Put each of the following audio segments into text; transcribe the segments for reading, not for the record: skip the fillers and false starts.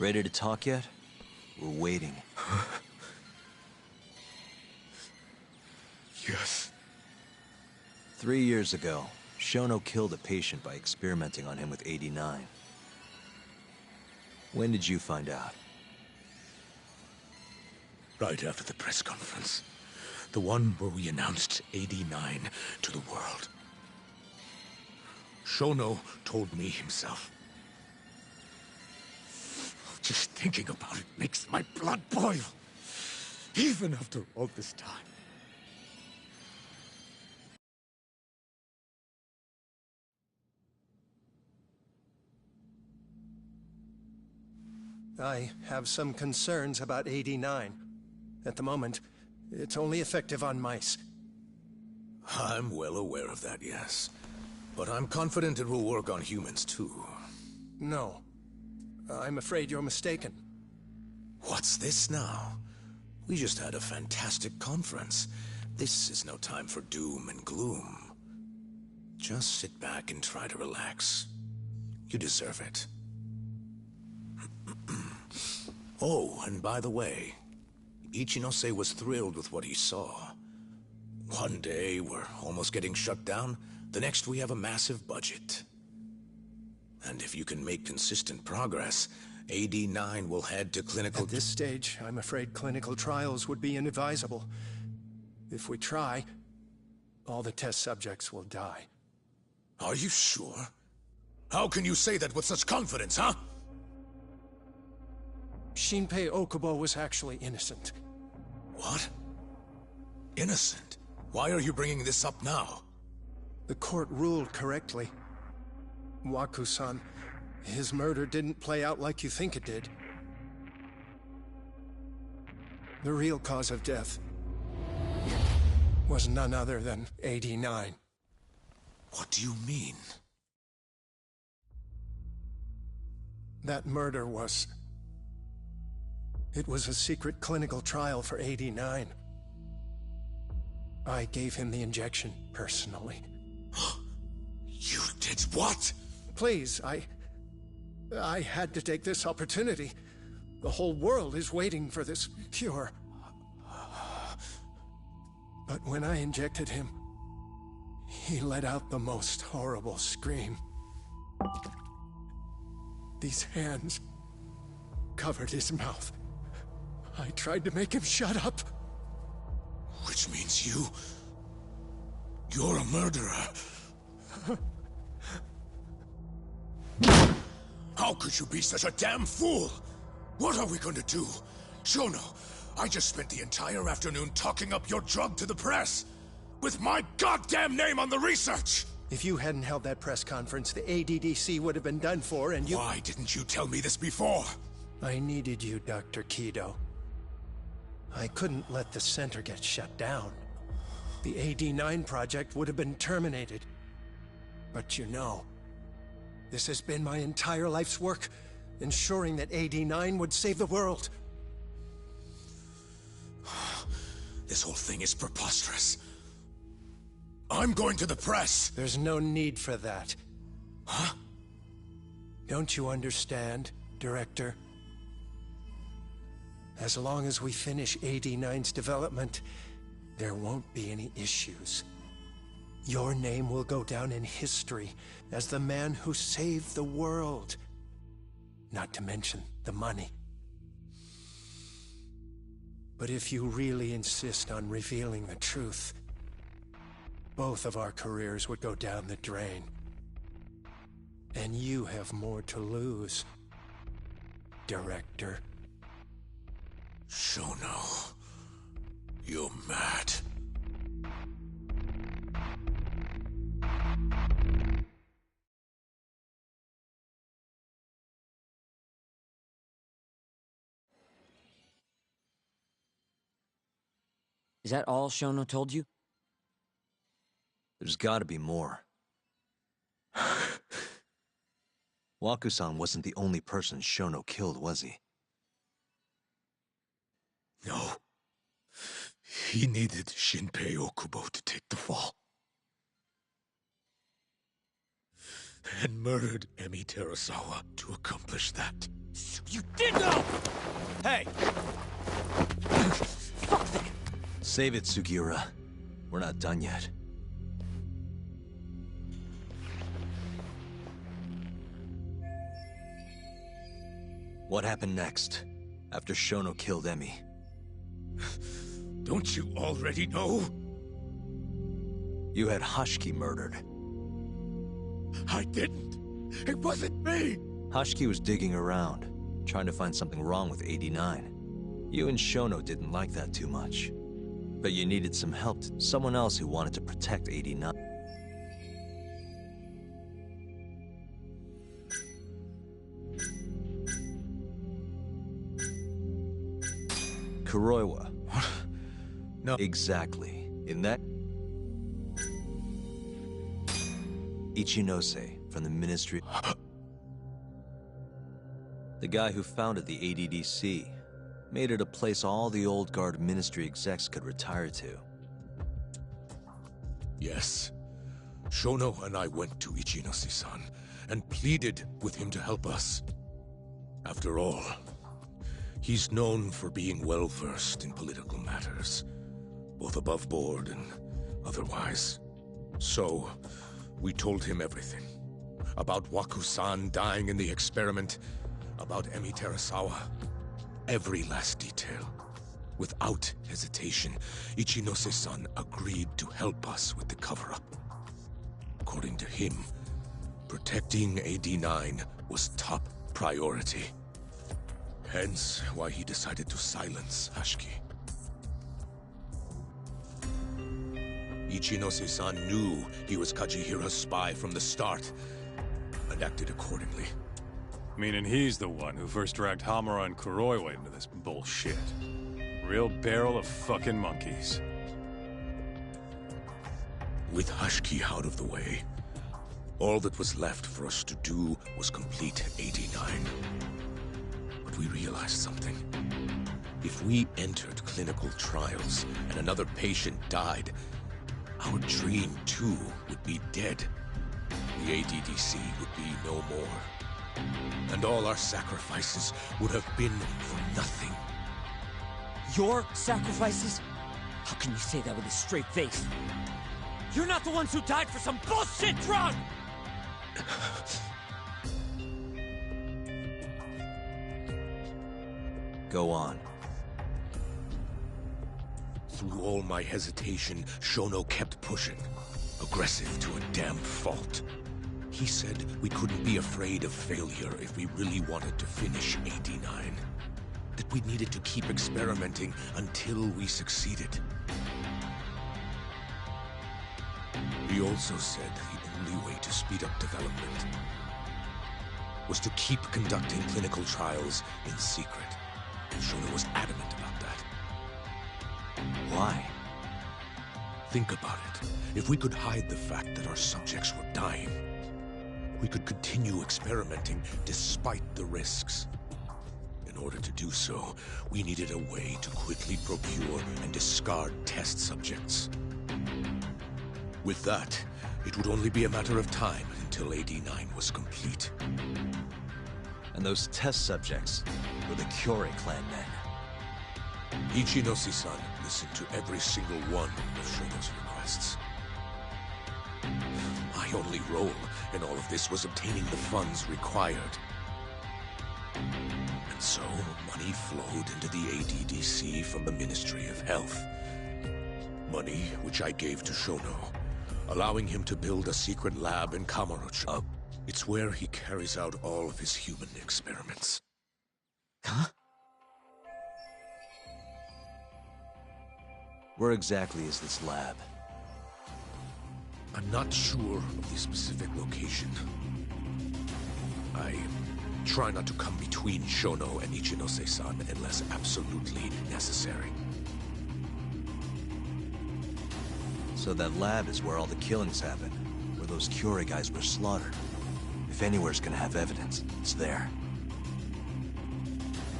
Ready to talk yet? We're waiting. Yes. 3 years ago, Shono killed a patient by experimenting on him with 89. When did you find out? Right after the press conference. The one where we announced 89 to the world. Shono told me himself. Just thinking about it makes my blood boil. Even after all this time. I have some concerns about 89. At the moment, it's only effective on mice. I'm well aware of that, yes. But I'm confident it will work on humans, too. No. I'm afraid you're mistaken. What's this now? We just had a fantastic conference. This is no time for doom and gloom. Just sit back and try to relax. You deserve it. Oh, and by the way, Ichinose was thrilled with what he saw. One day, we're almost getting shut down. The next, we have a massive budget. And if you can make consistent progress, AD9 will head to clinical... At this stage, I'm afraid clinical trials would be inadvisable. If we try, all the test subjects will die. Are you sure? How can you say that with such confidence, huh? Shinpei Okubo was actually innocent. What? Innocent? Why are you bringing this up now? The court ruled correctly. Waku-san, his murder didn't play out like you think it did. The real cause of death was none other than 89. What do you mean? That murder was... It was a secret clinical trial for 89. I gave him the injection, personally. You did what? Please, I had to take this opportunity. The whole world is waiting for this cure. But when I injected him, he let out the most horrible scream. These hands covered his mouth. I tried to make him shut up. Which means you're a murderer. How could you be such a damn fool? What are we going to do? Shono, I just spent the entire afternoon talking up your drug to the press. With my goddamn name on the research! If you hadn't held that press conference, the ADDC would have been done for, and you... Why didn't you tell me this before? I needed you, Dr. Kido. I couldn't let the center get shut down. The AD9 project would have been terminated. But you know, this has been my entire life's work, ensuring that AD9 would save the world. This whole thing is preposterous. I'm going to the press! There's no need for that. Huh? Don't you understand, Director? As long as we finish AD9's development, there won't be any issues. Your name will go down in history as the man who saved the world. Not to mention the money. But if you really insist on revealing the truth, both of our careers would go down the drain. And you have more to lose, Director. Shono, you're mad. Is that all Shono told you? There's gotta be more. Waku-san wasn't the only person Shono killed, was he? No. He needed Shinpei Okubo to take the fall. And murdered Emi Terasawa to accomplish that. So you did know! Hey! Fuck that! Save it, Sugiura. We're not done yet. What happened next, after Shono killed Emmy? Don't you already know? You had Hashki murdered. I didn't. It wasn't me. Hashki was digging around, trying to find something wrong with 89. You and Shono didn't like that too much. But you needed some help, someone else who wanted to protect 89. Kuroiwa. No. Exactly. In that... Ichinose, from the Ministry... The guy who founded the ADDC, made it a place all the old guard ministry execs could retire to. Yes. Shono and I went to Ichinose-san and pleaded with him to help us. After all, he's known for being well-versed in political matters, both above board and otherwise. So, we told him everything. About Waku-san dying in the experiment, about Emi Terasawa. Every last detail. Without hesitation, Ichinose-san agreed to help us with the cover-up. According to him, protecting AD-9 was top priority. Hence, why he decided to silence Hashki. Ichinose-san knew he was Kajihira's spy from the start, and acted accordingly. Meaning he's the one who first dragged Hamura and Kuroiwa into this bullshit. Real barrel of fucking monkeys. With Hashki out of the way, all that was left for us to do was complete 89. But we realized something. If we entered clinical trials and another patient died, our dream too would be dead. The ADDC would be no more. And all our sacrifices would have been for nothing. Your sacrifices? How can you say that with a straight face? You're not the ones who died for some bullshit drug! Go on. Through all my hesitation, Shono kept pushing. Aggressive to a damn fault. He said we couldn't be afraid of failure if we really wanted to finish 89. That we needed to keep experimenting until we succeeded. He also said the only way to speed up development was to keep conducting clinical trials in secret. Shono was adamant about that. Why? Think about it. If we could hide the fact that our subjects were dying, we could continue experimenting despite the risks. In order to do so, we needed a way to quickly procure and discard test subjects. With that, it would only be a matter of time until AD-9 was complete. And those test subjects were the Kyorei clan men. Ichinose-san listened to every single one of Shono's requests. My only role in all of this was obtaining the funds required. And so, money flowed into the ADDC from the Ministry of Health. Money which I gave to Shono, allowing him to build a secret lab in Kamurocho. It's where he carries out all of his human experiments. Huh? Where exactly is this lab? I'm not sure of the specific location. I try not to come between Shono and Ichinose-san unless absolutely necessary. So that lab is where all the killings happened, where those Kyorei guys were slaughtered. If anywhere's gonna have evidence, it's there.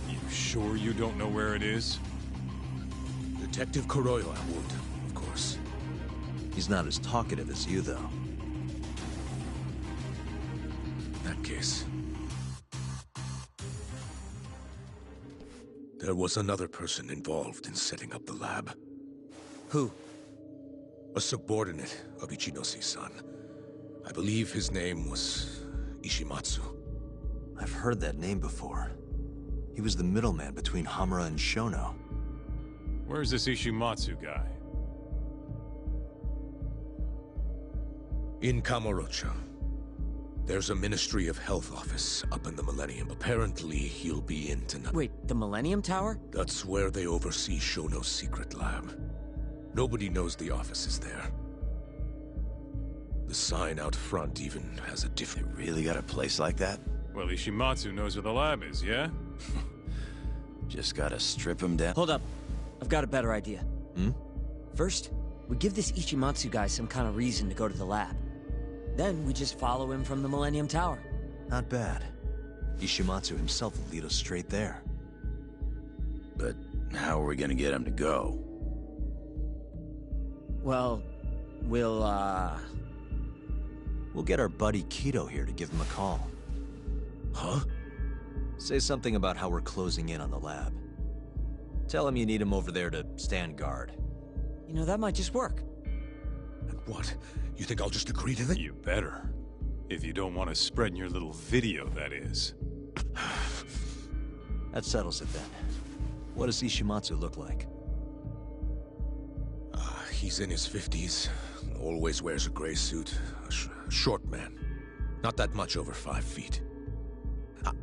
You sure you don't know where it is? Detective Kuroiwa would, of course. He's not as talkative as you, though. In that case, There was another person involved in setting up the lab. Who? A subordinate of Ichinosi's son. I believe his name was Ishimatsu. I've heard that name before. He was the middleman between Hamura and Shono. Where's this Ishimatsu guy? In Kamurocho. There's a Ministry of Health office up in the Millennium. Apparently, he'll be in tonight. Wait, the Millennium Tower? That's where they oversee Shono's secret lab. Nobody knows the office is there. The sign out front even has a different... They really got a place like that? Well, Ishimatsu knows where the lab is, yeah? Just gotta strip him down. Hold up. I've got a better idea. Hmm? First, we give this Ichimatsu guy some kind of reason to go to the lab. Then we just follow him from the Millennium Tower. Not bad. Ishimatsu himself will lead us straight there. But how are we gonna get him to go? Well, we'll get our buddy Kido here to give him a call. Huh? Say something about how we're closing in on the lab. Tell him you need him over there to stand guard. You know, that might just work. And what? You think I'll just agree to that? You better. If you don't want to spread in your little video, that is. That settles it then. What does Ishimatsu look like? He's in his 50s. Always wears a gray suit. A short man. Not that much over 5 feet.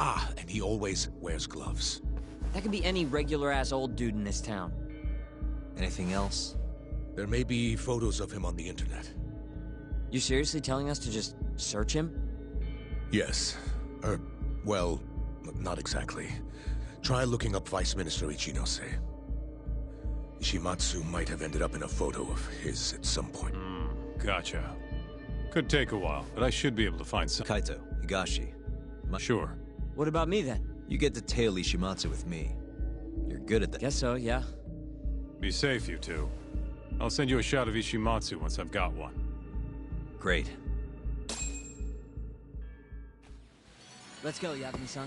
And he always wears gloves. That could be any regular-ass old dude in this town. Anything else? There may be photos of him on the internet. You seriously telling us to just search him? Yes. Well, not exactly. Try looking up Vice Minister Ichinose. Ishimatsu might have ended up in a photo of his at some point. Gotcha. Could take a while, but I should be able to find some. Kaito, Higashi. Sure. What about me, then? You get to tail Ishimatsu with me. You're good at that. Guess so, yeah. Be safe, you two. I'll send you a shot of Ishimatsu once I've got one. Great. Let's go, Yagami-san.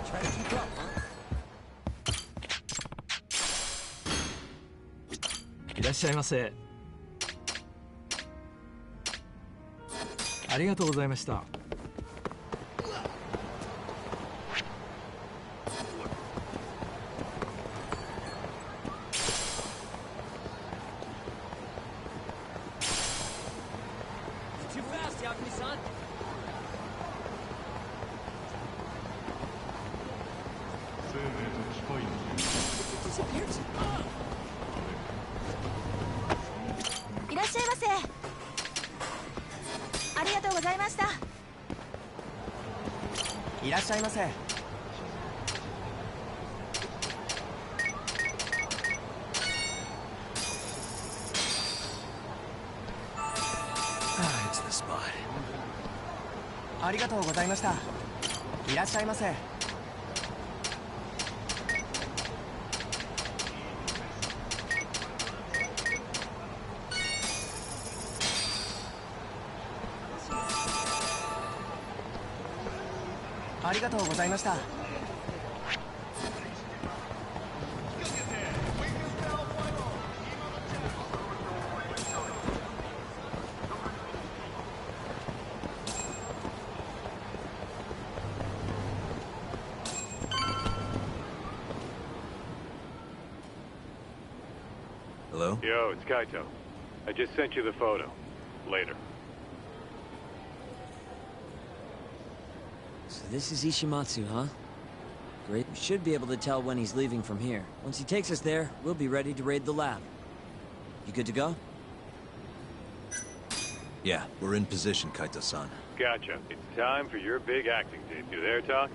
Try to keep up, huh? いらっしゃいませ。ありがとうございました。Too fast, Yagami-san. It disappeared. いらっしゃいませ。ありがとうございました。いらっしゃいませ。It's the spot. ありがとうございました。いらっしゃいませ。ありがとうございました。Hello? Yo, it's Kaito. I just sent you the photo. Later. So this is Ishimatsu, huh? Great. We should be able to tell when he's leaving from here. Once he takes us there, we'll be ready to raid the lab. You good to go? Yeah, we're in position, Kaito-san. Gotcha. It's time for your big acting tape. You there, Talk?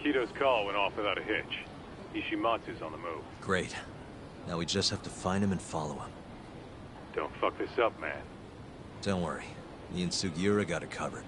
Kito's call went off without a hitch. Ishimatsu's on the move. Great. Now we just have to find him and follow him. Don't fuck this up, man. Don't worry. Me and Sugiura got it covered.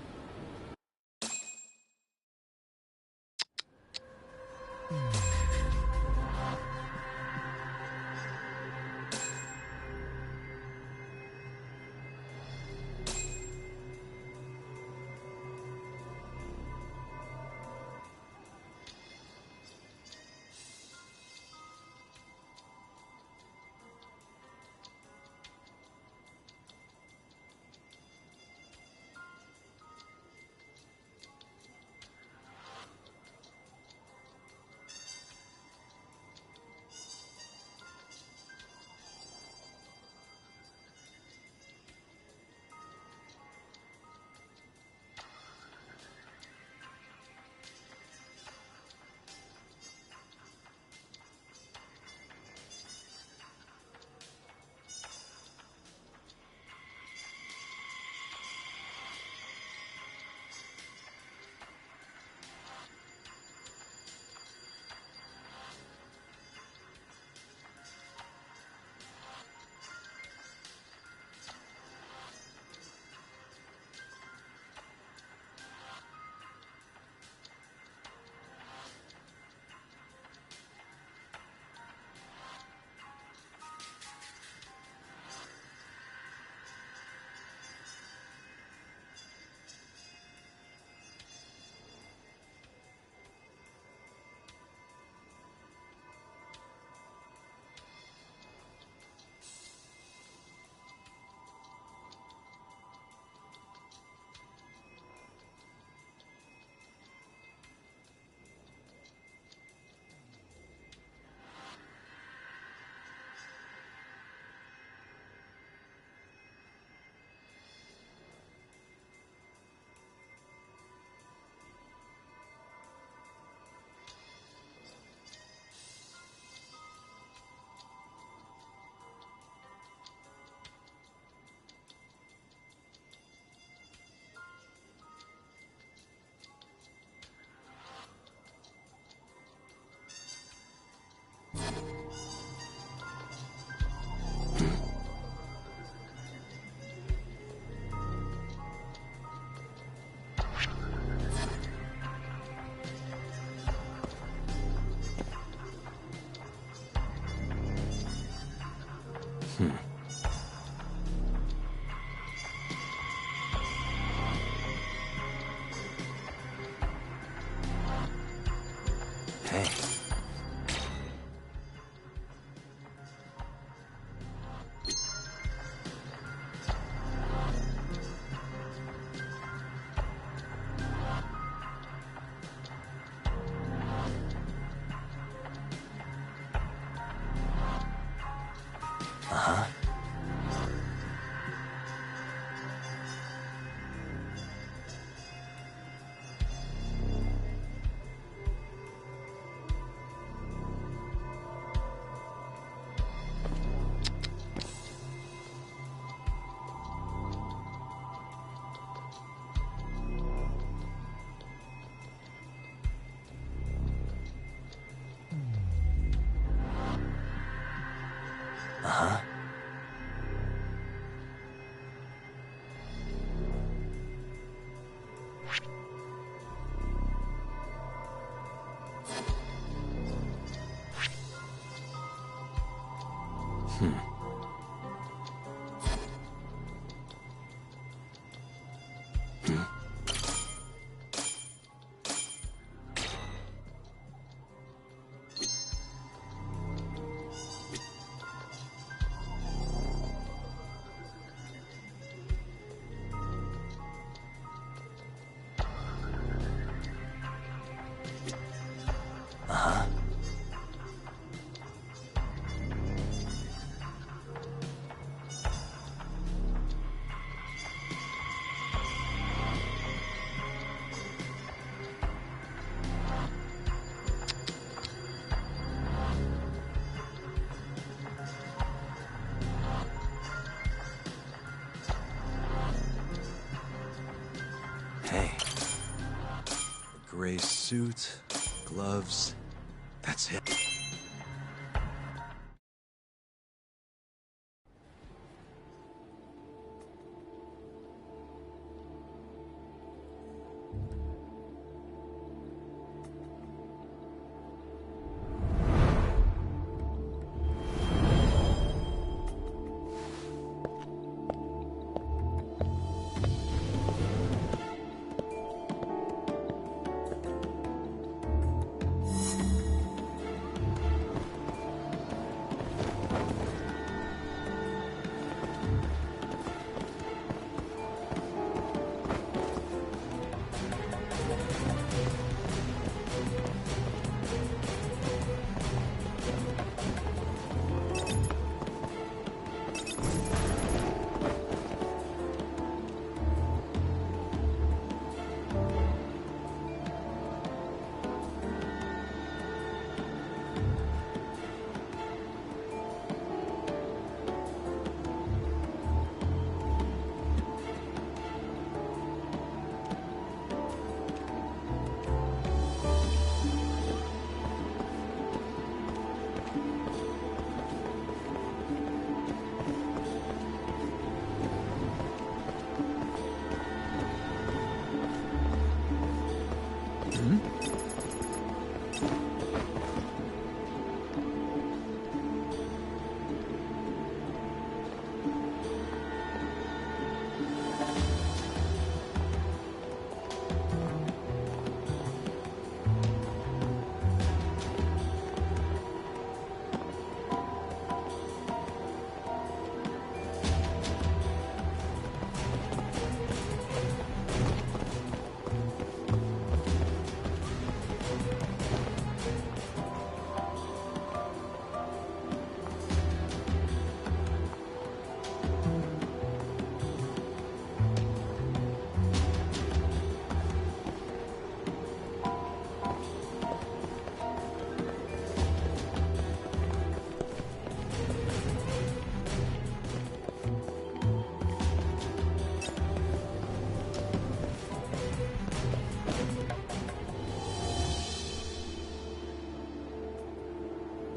Hey. Uh-huh. Uh-huh. gray suit, gloves. That's it.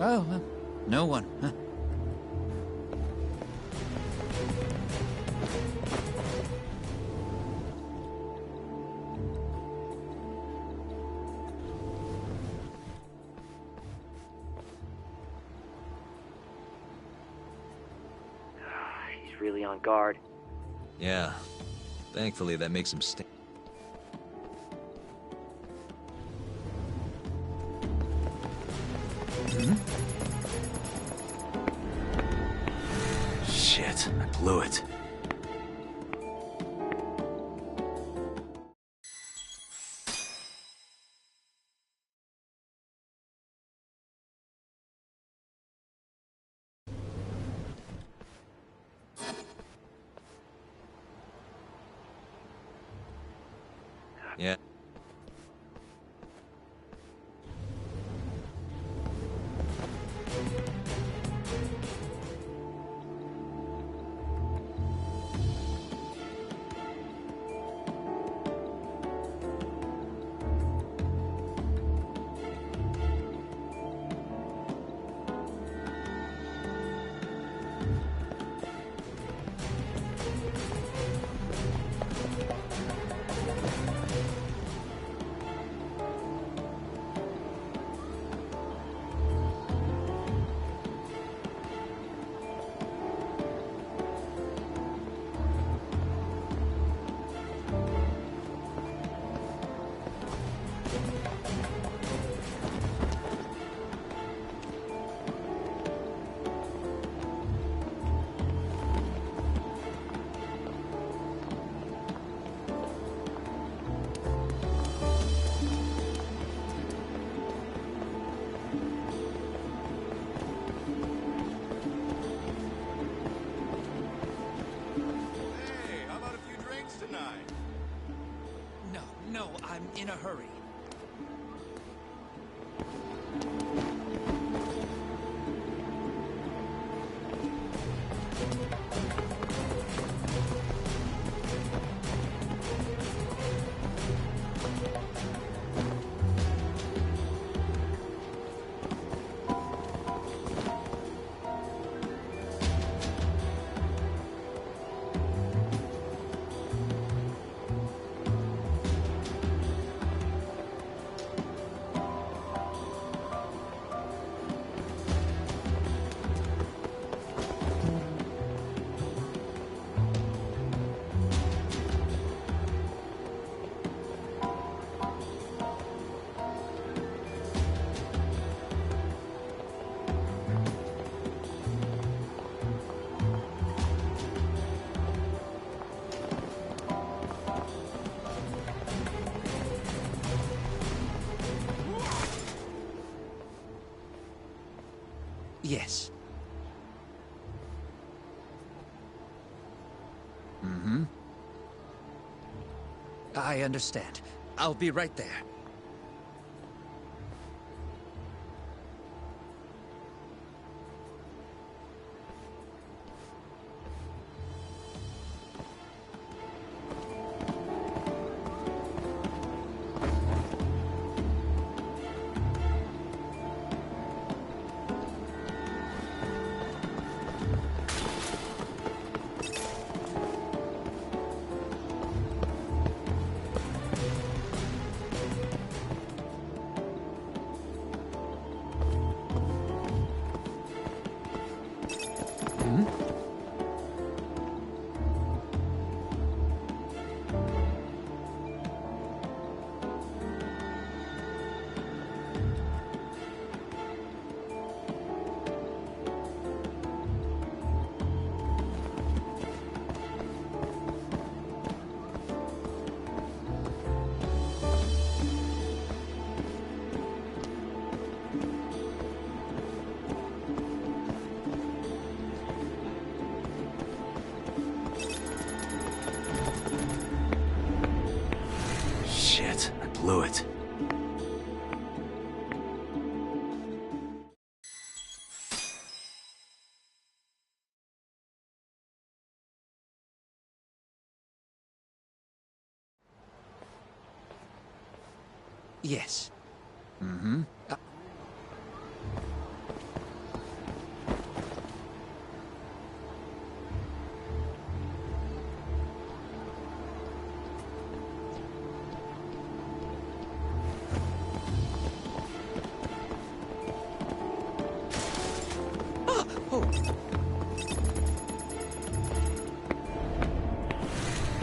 Oh, well, no one, huh? He's really on guard. Yeah. Thankfully, that makes him stay. Shit, I blew it. Yeah. No, I'm in a hurry. Yes. Mm-hmm. I understand. I'll be right there. Shit, I blew it. Yes. Mm-hmm.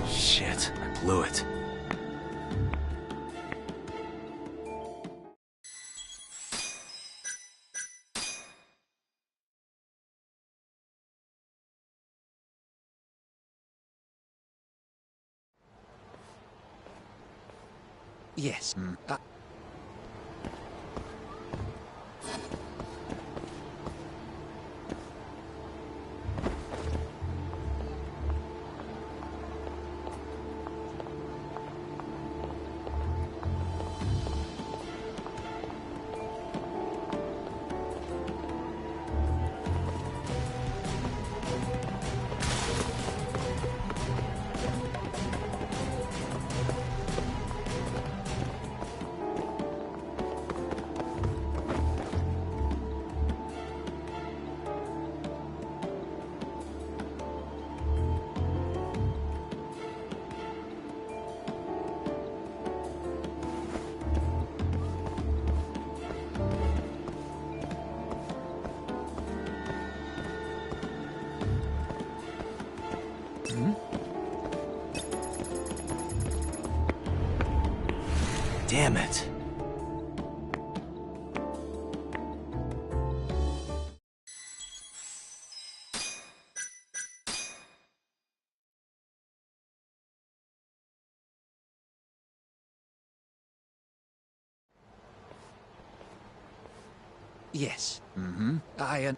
Shit, I blew it. Yes. Damn it. Yes. Mm-hmm. I